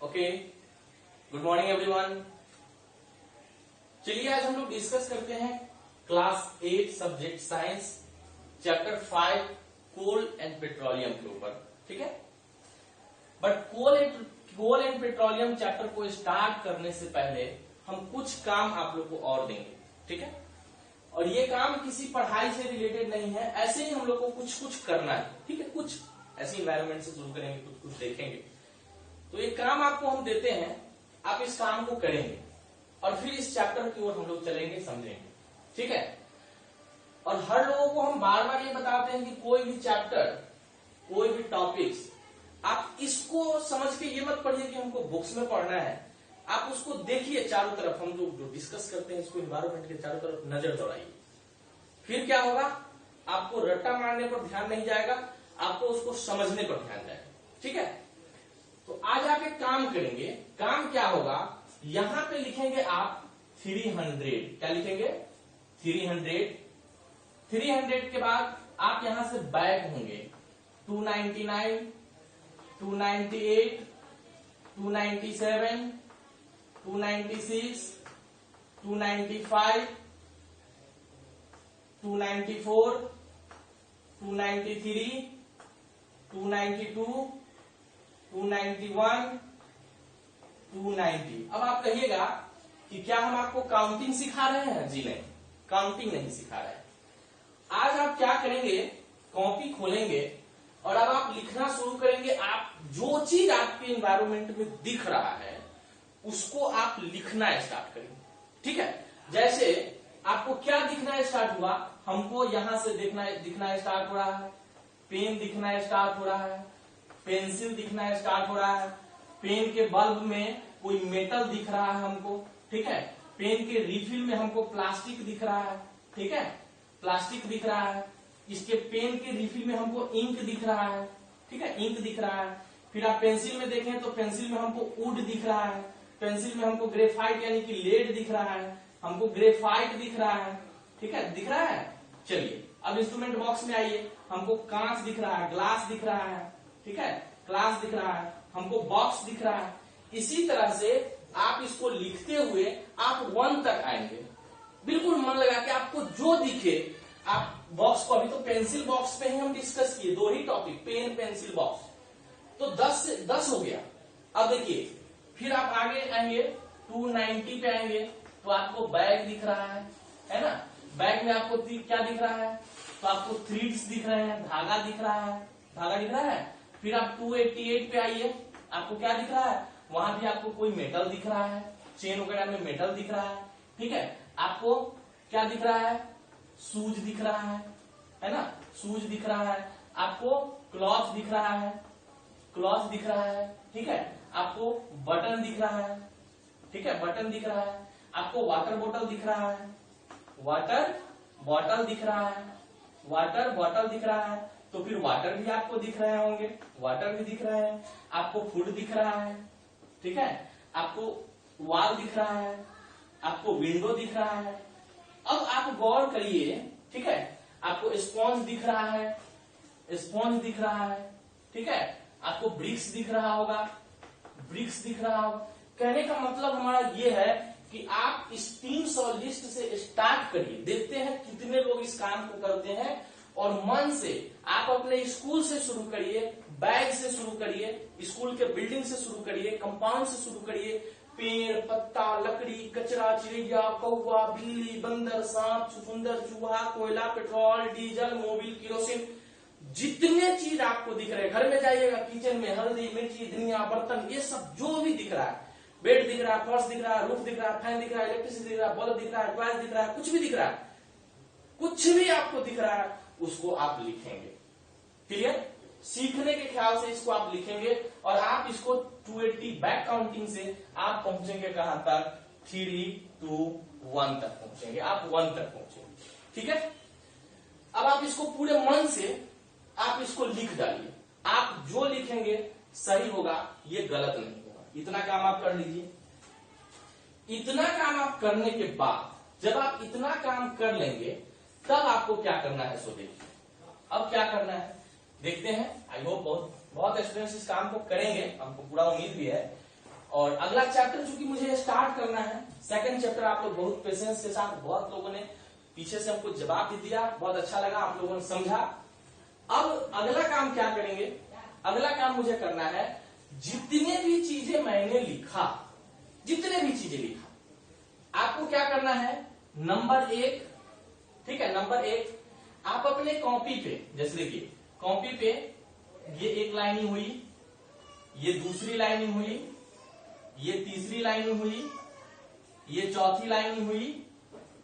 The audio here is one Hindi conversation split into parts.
Okay, good morning everyone. चलिए आज हम लोग डिस्कस करते हैं class 8 subject science chapter 5 coal and petroleum के ऊपर। ठीक है, but coal and petroleum chapter को स्टार्ट करने से पहले हम कुछ काम आप लोग को और देंगे। ठीक है, और ये काम किसी पढ़ाई से रिलेटेड नहीं है, ऐसे ही हम लोग को कुछ कुछ करना है। ठीक है, कुछ ऐसे इन्वायरमेंट से शुरू करेंगे, कुछ कुछ देखेंगे। तो एक काम आपको हम देते हैं, आप इस काम को करेंगे और फिर इस चैप्टर की ओर हम लोग चलेंगे, समझेंगे। ठीक है, और हर लोगों को हम बार बार ये बताते हैं कि कोई भी चैप्टर, कोई भी टॉपिक्स, आप इसको समझ के ये मत पढ़िए कि हमको बुक्स में पढ़ना है। आप उसको देखिए चारों तरफ, हम जो डिस्कस करते हैं इसको इन्वायरमेंट के चारों तरफ नजर दौड़ाइए। फिर क्या होगा, आपको रट्टा मारने पर ध्यान नहीं जाएगा, आपको उसको समझने पर ध्यान जाएगा। ठीक है, तो आज आप एक काम करेंगे। काम क्या होगा, यहां पे लिखेंगे आप 300। क्या लिखेंगे? 300 के बाद आप यहां से बैक होंगे 299, 298, 297, 296, 295, 294, 293, 292, 291, 290। अब आप कहिएगा कि क्या हम आपको काउंटिंग सिखा रहे हैं? जी नहीं, काउंटिंग नहीं सिखा रहे हैं। आज आप क्या करेंगे, कॉपी खोलेंगे और अब आप लिखना शुरू करेंगे। आप जो चीज आपके एनवायरमेंट में दिख रहा है उसको आप लिखना स्टार्ट करेंगे। ठीक है, जैसे आपको क्या दिखना स्टार्ट हुआ, हमको यहां से दिखना स्टार्ट हो रहा है, पेन दिखना स्टार्ट हो रहा है, पेंसिल दिखना स्टार्ट हो रहा है, पेन के बल्ब में कोई मेटल दिख रहा है हमको। ठीक है, पेन के रिफिल में हमको प्लास्टिक दिख रहा है। ठीक है, प्लास्टिक दिख रहा है। इसके पेन के रिफिल में हमको इंक दिख रहा है। ठीक है, इंक दिख रहा है। फिर आप पेंसिल में देखें तो पेंसिल में हमको वुड दिख रहा है, पेंसिल में हमको ग्रेफाइट यानी कि लेड दिख रहा है, हमको ग्रेफाइट दिख रहा है। ठीक है, दिख रहा है। चलिए अब इंस्ट्रूमेंट बॉक्स में आइए, हमको कांच दिख रहा है, ग्लास दिख रहा है। ठीक है, ग्लास दिख रहा है, हमको बॉक्स दिख रहा है। इसी तरह से आप इसको लिखते हुए आप 1 तक आएंगे। बिल्कुल मन लगा के आपको जो दिखे आप बॉक्स को, अभी तो पेंसिल बॉक्स पे ही हम डिस्कस किए, 2 ही टॉपिक, पेन पेंसिल बॉक्स, तो 10 हो गया। अब देखिए फिर आप आगे आएंगे 290 पे आएंगे तो आपको बैग दिख रहा है ना। बैग में आपको क्या दिख रहा है, तो आपको थ्रीड्स दिख रहे हैं, धागा दिख रहा है, धागा दिख रहा है। फिर आप 288 पे आइए, आपको क्या दिख रहा है, वहां भी आपको कोई मेटल दिख रहा है, चेन वगैरह में मेटल दिख रहा है। ठीक है, आपको क्या दिख रहा है, सूज दिख रहा है ना, सूज दिख रहा है। आपको क्लॉथ दिख रहा है, क्लॉथ दिख रहा है। ठीक है, आपको बटन दिख रहा है। ठीक है, बटन दिख रहा है। आपको वाटर बोतल दिख रहा है, वाटर बॉटल दिख रहा है, वाटर बॉटल दिख रहा है। तो फिर वाटर भी आपको दिख रहे होंगे, वाटर भी दिख रहे हैं। आपको फूड दिख रहा है। ठीक है, आपको वॉल दिख रहा है, आपको विंडो दिख रहा है। अब आप गौर करिए। ठीक है, आपको स्पॉन्ज दिख रहा है, स्पॉन्ज दिख रहा है। ठीक है, आपको ब्रिक्स दिख रहा होगा, ब्रिक्स दिख रहा होगा। कहने का मतलब हमारा ये है कि आप इस 300 लिस्ट से स्टार्ट करिए, देखते हैं कितने लोग इस काम को करते हैं। और मन से आप अपने स्कूल से शुरू करिए, बैग से शुरू करिए, स्कूल के बिल्डिंग से शुरू करिए, कंपाउंड से शुरू करिए। पेड़, पत्ता, लकड़ी, कचरा, चिड़िया, कौवा, बिल्ली, बंदर, सांप, चुकंदर, चूहा, कोयला, पेट्रोल, डीजल, मोबिल, केरोसिन, जितने चीज आपको दिख रहे हैं, घर में जाइएगा किचन में हल्दी, मिर्ची, धनिया, बर्तन, ये सब जो भी दिख रहा है, बेड दिख रहा है, फर्श दिख रहा है, रूफ दिख रहा है, फैन दिख रहा है, इलेक्ट्रिसिटी दिख रहा है, बल्ब दिख रहा है, टॉयज दिख रहा है, कुछ भी दिख रहा है, कुछ भी आपको दिख रहा है उसको आप लिखेंगे। क्लियर? सीखने के ख्याल से इसको आप लिखेंगे और आप इसको 280 बैक काउंटिंग से आप पहुंचेंगे कहां तक, 3, 2, 1 तक पहुंचेंगे, आप 1 तक पहुंचेंगे। ठीक है, अब आप इसको पूरे मन से आप इसको लिख डालिए। आप जो लिखेंगे सही होगा, ये गलत नहीं होगा। इतना काम आप कर लीजिए। इतना काम आप करने के बाद जब आप इतना काम कर लेंगे तब आपको क्या करना है, सो देखिए। अब क्या करना है देखते हैं। आई होप बहुत स्टूडेंट्स इस काम को करेंगे, हमको पूरा उम्मीद भी है। और अगला चैप्टर चूंकि मुझे स्टार्ट करना है, सेकंड चैप्टर आप लोग बहुत पेशेंस के साथ, बहुत लोगों ने पीछे से हमको जवाब भी दिया, बहुत अच्छा लगा, आप लोगों ने समझा। अब अगला काम क्या करेंगे, अगला काम मुझे करना है, जितने भी चीजें मैंने लिखा, जितने भी चीजें लिखा, आपको क्या करना है, नंबर 1, ठीक है, नंबर 1 आप अपने कॉपी पे, जैसे देखिए कॉपी पे ये एक लाइनिंग हुई, ये दूसरी लाइनिंग हुई, ये तीसरी लाइनिंग हुई, ये चौथी लाइनिंग हुई,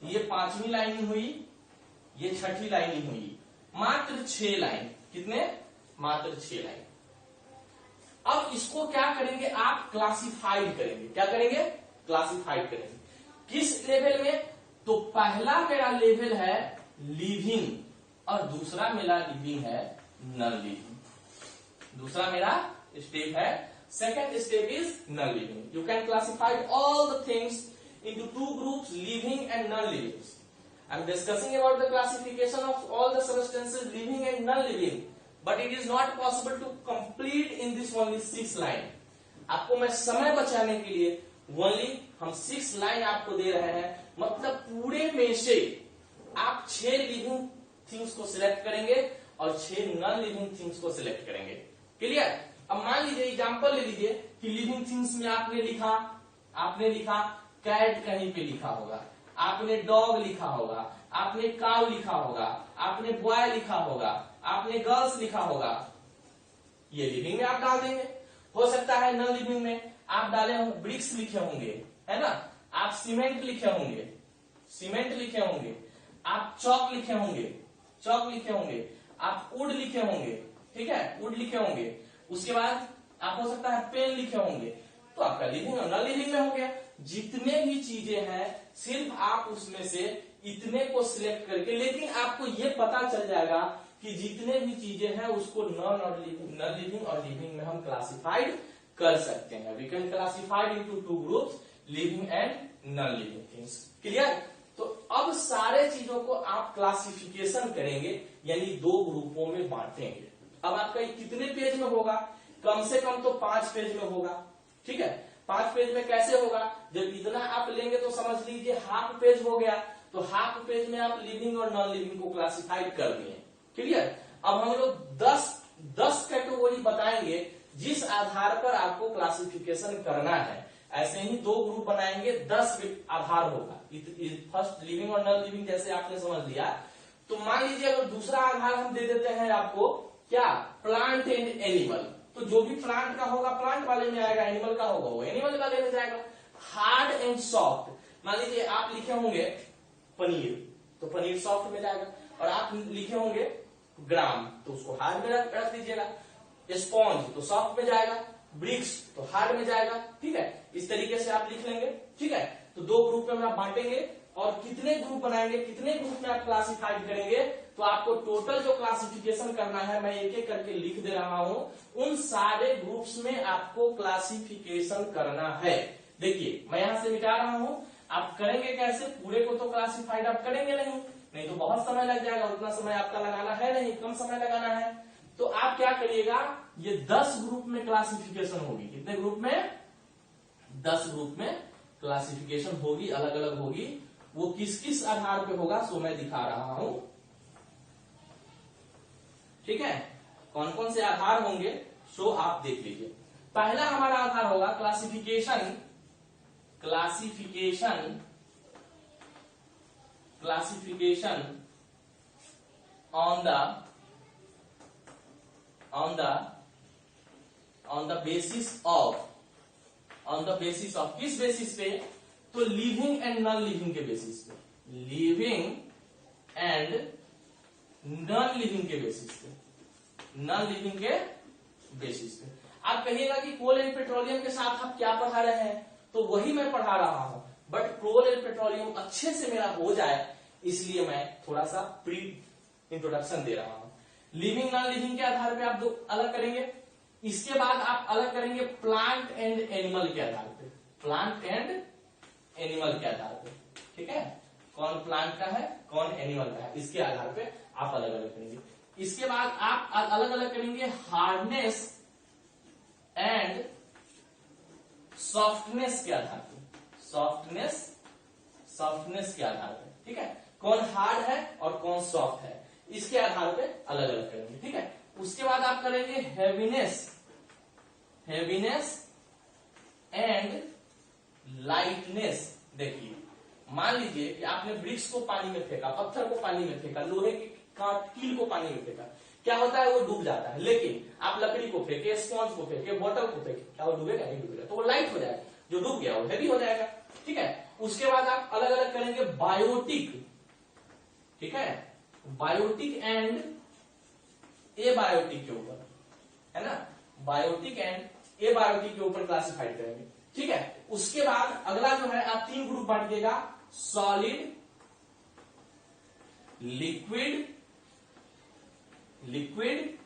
ये पांचवी लाइनिंग हुई, ये छठी लाइनिंग हुई, मात्र 6 लाइन। कितने? मात्र 6 लाइन। अब इसको क्या करेंगे, आप क्लासिफाइड करेंगे। क्या करेंगे? क्लासिफाइड करेंगे। किस लेवल में? तो पहला मेरा लेवल है लिविंग और दूसरा मेरा लिविंग है नॉन लिविंग। दूसरा मेरा स्टेप है, second step is non living. You can classify all the things into 2 groups, living and non-living. I am discussing about the classification of all the substances living and non-living, but it is not possible to complete in this only 6 line. आपको मैं समय बचाने के लिए only हम 6 लाइन आपको दे रहे हैं, मतलब पूरे में से आप 6 लिविंग थिंग्स को सिलेक्ट करेंगे और 6 नॉन लिविंग थिंग्स को सिलेक्ट करेंगे। क्लियर? अब मान लीजिए एग्जांपल ले लीजिए कि लिविंग थिंग्स में आपने लिखा कैट, कहीं पे लिखा होगा, आपने डॉग लिखा होगा, आपने काउ लिखा होगा, आपने बॉय लिखा होगा, आपने गर्ल्स लिखा होगा, ये लिविंग में आप डाल देंगे। हो सकता है नॉन लिविंग में आप डाले होंगे, ब्रिक्स लिखे होंगे, है ना, आप सीमेंट लिखे होंगे, आप चौक लिखे होंगे, आप वुड लिखे होंगे, ठीक है, वुड लिखे होंगे। उसके बाद आप हो सकता है पेन लिखे होंगे, तो आपका लिविंग और नॉन लिविंग में हो गया। जितने भी चीजें हैं सिर्फ आप उसमें से इतने को सिलेक्ट करके, लेकिन आपको ये पता चल जाएगा कि जितने भी चीजें हैं उसको नॉन लिविंग और लिविंग में हम क्लासिफाइड कर सकते हैं। We can classified into 2 groups, living and non living things. Clear? तो अब सारे चीजों को आप क्लासिफिकेशन करेंगे, यानी 2 ग्रुपों में बांटेंगे। अब आपका कितने पेज में होगा? कम से कम तो 5 पेज में होगा, ठीक है। 5 पेज में कैसे होगा? जब इतना आप लेंगे तो समझ लीजिए हाफ पेज हो गया, तो हाफ पेज में आप लिविंग और नॉन लिविंग को क्लासिफाइड कर दिए। क्लियर? अब हम लोग 10 कैटेगरी बताएंगे जिस आधार पर आपको क्लासिफिकेशन करना है। ऐसे ही 2 ग्रुप बनाएंगे, 10 आधार होगा, फर्स्ट लिविंग और नॉन लिविंग, जैसे आपने समझ लिया। तो मान लीजिए अगर दूसरा आधार हम दे देते हैं आपको, क्या? प्लांट एंड एनिमल, तो जो भी प्लांट का होगा प्लांट वाले में आएगा, एनिमल का होगा वो एनिमल वाले में जाएगा। हार्ड एंड सॉफ्ट, मान लीजिए आप लिखे होंगे पनीर, तो पनीर सॉफ्ट में जाएगा, और आप लिखे होंगे ग्राम, तो उसको हार्ड में रख दीजिएगा। स्पॉन्ज तो सॉफ्ट में जाएगा, ब्रिक्स तो हार्ड में जाएगा, ठीक है। इस तरीके से आप लिख लेंगे, ठीक है। तो 2 ग्रुप में आप बांटेंगे, और कितने ग्रुप बनाएंगे, कितने ग्रुप में आप क्लासिफाइड करेंगे, तो आपको टोटल जो क्लासिफिकेशन करना है, मैं एक एक करके लिख दे रहा हूं, उन सारे ग्रुप्स में आपको क्लासिफिकेशन करना है। देखिए मैं यहां से मिटा रहा हूं, आप करेंगे कैसे? पूरे को तो क्लासिफाइड आप करेंगे नहीं तो बहुत समय लग जाएगा, उतना समय आपका लगाना है नहीं, कम समय लगाना है। तो आप क्या करिएगा, ये 10 ग्रुप में क्लासिफिकेशन होगी। कितने ग्रुप में? 10 ग्रुप में क्लासिफिकेशन होगी, अलग अलग होगी। वो किस किस आधार पे होगा सो मैं दिखा रहा हूं, ठीक है। कौन कौन से आधार होंगे सो आप देख लीजिए। पहला हमारा आधार होगा classification on the basis of किस बेसिस पे? तो लिविंग एंड नॉन लिविंग के बेसिस पे, लिविंग एंड नॉन लिविंग के बेसिस पे, नॉन लिविंग के बेसिस पे। आप कहिएगा कि कोल एंड पेट्रोलियम के साथ आप क्या पढ़ा रहे हैं, तो वही मैं पढ़ा रहा हूं, बट कोल एंड पेट्रोलियम अच्छे से मेरा हो जाए इसलिए मैं थोड़ा सा प्री इंट्रोडक्शन दे रहा हूं। लिविंग नॉन लिविंग के आधार पे आप 2 अलग करेंगे। इसके बाद आप अलग करेंगे प्लांट एंड एनिमल के आधार पे, प्लांट एंड एनिमल के आधार पे, ठीक है। कौन प्लांट का है, कौन एनिमल का है, इसके आधार पे आप अलग अलग करेंगे। इसके बाद आप अलग अलग करेंगे हार्डनेस एंड सॉफ्टनेस के आधार पे, सॉफ्टनेस के आधार पे, ठीक है। कौन हार्ड है और कौन सॉफ्ट है, इसके आधार पे अलग अलग करेंगे, ठीक है। उसके बाद आप करेंगे हैवीनेस एंड लाइटनेस। देखिए मान लीजिए कि आपने ब्रिक्स को पानी में फेंका, पत्थर को पानी में फेंका, लोहे की कील को पानी में फेंका, क्या होता है, वो डूब जाता है। लेकिन आप लकड़ी को फेंके, स्पॉन्ज को फेंके, बोतल को फेंके, क्या वो डूबेगा, नहीं डूबेगा, तो वो लाइट हो जाएगा, जो डूब गया वो हैवी हो जाएगा, ठीक है। उसके बाद आप अलग अलग करेंगे बायोटिक, ठीक है, बायोटिक एंड एबायोटिक के ऊपर, है ना, बायोटिक एंड एबायोटिक के ऊपर क्लासिफाइड करेंगे, ठीक है। उसके बाद अगला जो है आप 3 ग्रुप बांटिएगा, सॉलिड, लिक्विड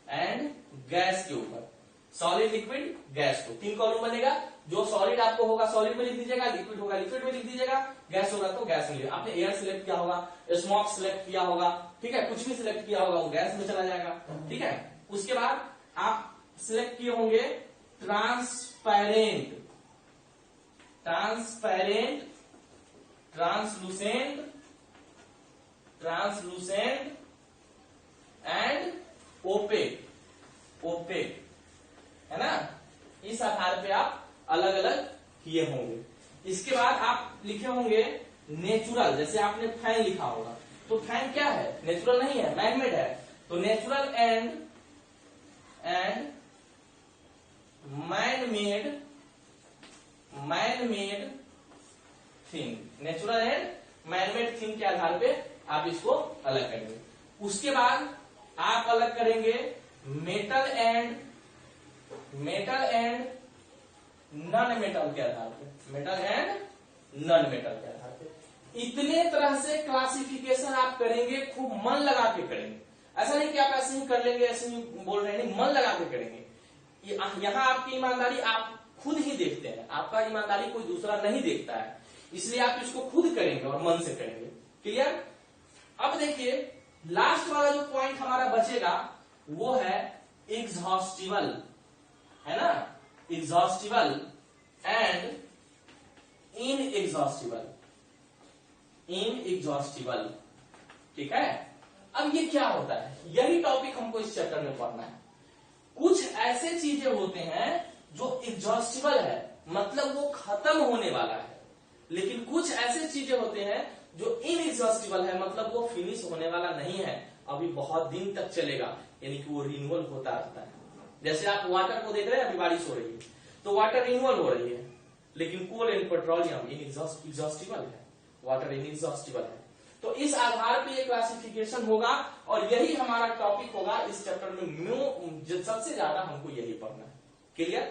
एंड गैस के ऊपर। सॉलिड, लिक्विड, गैस को 3 कॉलम बनेगा। जो सॉलिड आपको होगा सॉलिड में लिख दीजिएगा, लिक्विड होगा लिक्विड में लिख दीजिएगा, गैस होगा तो गैस में। आपने एयर सिलेक्ट किया होगा, स्मोक सिलेक्ट किया होगा, ठीक है, कुछ भी सिलेक्ट किया होगा वो गैस में चला जाएगा, ठीक है। उसके बाद आप सिलेक्ट किए होंगे ट्रांसपेरेंट, ट्रांसलूसेंट एंड ओपेक, है ना। इस आधार पे आप अलग अलग किए होंगे। इसके बाद आप लिखे होंगे नेचुरल, जैसे आपने फैन लिखा होगा, तो फैन क्या है, नेचुरल नहीं है, मैनमेड है, तो natural and manmade thing, natural and manmade thing के आधार पे आप इसको अलग करेंगे। उसके बाद आप अलग करेंगे मेटल एंड नॉन मेटल के आधार पे, मेटल एंड नॉन मेटल के आधार पे। इतने तरह से क्लासिफिकेशन आप करेंगे, खूब मन लगा के करेंगे। ऐसा नहीं कि आप ऐसे ही कर लेंगे, ऐसे ही बोल रहे हैं, नहीं, मन लगा के करेंगे। यहाँ आपकी ईमानदारी आप खुद ही देखते हैं, आपका ईमानदारी कोई दूसरा नहीं देखता है, इसलिए आप इसको खुद करेंगे और मन से करेंगे। क्लियर। अब देखिए लास्ट वाला जो पॉइंट हमारा बचेगा वो है एग्जॉस्टिबल, है ना, एग्जॉस्टिबल एंड इनएग्जॉस्टिबल, ठीक है। अब ये क्या होता है, यही टॉपिक हमको इस चैप्टर में पढ़ना है। कुछ ऐसे चीजें होते हैं जो एग्जॉस्टिबल है, मतलब वो खत्म होने वाला है, लेकिन कुछ ऐसे चीजें होते हैं जो इनएग्जॉस्टिबल है, मतलब वो फिनिश होने वाला नहीं है, अभी बहुत दिन तक चलेगा, यानी कि वो रिन्यूअल होता रहता है। जैसे आप वाटर को देख रहे हैं, अभी बारिश हो रही है तो वाटर रिन्यूअल हो रही है, लेकिन कोल एंड पेट्रोलियम इनएग्जॉस्टिबल है, वाटर इनएग्जॉस्टिबल है। तो इस आधार पे ये क्लासिफिकेशन होगा और यही हमारा टॉपिक होगा इस चैप्टर में। सबसे ज्यादा हमको यही पढ़ना है। क्लियर।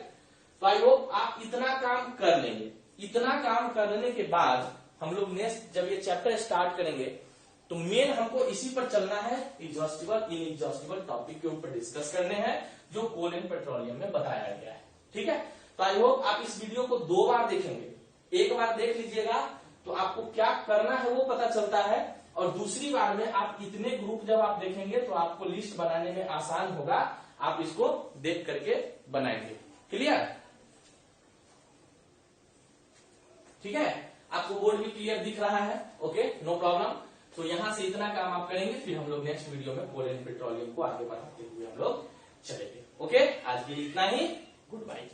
तो आई होप आप इतना काम कर लेंगे। इतना काम करने के बाद हम लोग नेक्स्ट जब ये चैप्टर स्टार्ट करेंगे तो मेन हमको इसी पर चलना है, एग्जॉस्टिबल इनएग्जॉस्टिबल टॉपिक के ऊपर डिस्कस करने हैं जो कोल एंड पेट्रोलियम में बताया गया है, ठीक है। तो आई होप आप इस वीडियो को 2 बार देखेंगे, एक बार देख लीजिएगा तो आपको क्या करना है वो पता चलता है, और दूसरी बार में आप इतने ग्रुप जब आप देखेंगे तो आपको लिस्ट बनाने में आसान होगा, आप इसको देख करके बनाएंगे। क्लियर, ठीक है। आपको बोर्ड भी क्लियर दिख रहा है, ओके, नो प्रॉब्लम। तो यहां से इतना काम आप करेंगे, फिर हम लोग नेक्स्ट वीडियो में कोल एंड पेट्रोलियम को आगे बढ़ाते हुए हम लोग चलेंगे। ओके, आज के लिए इतना ही, गुड बाय।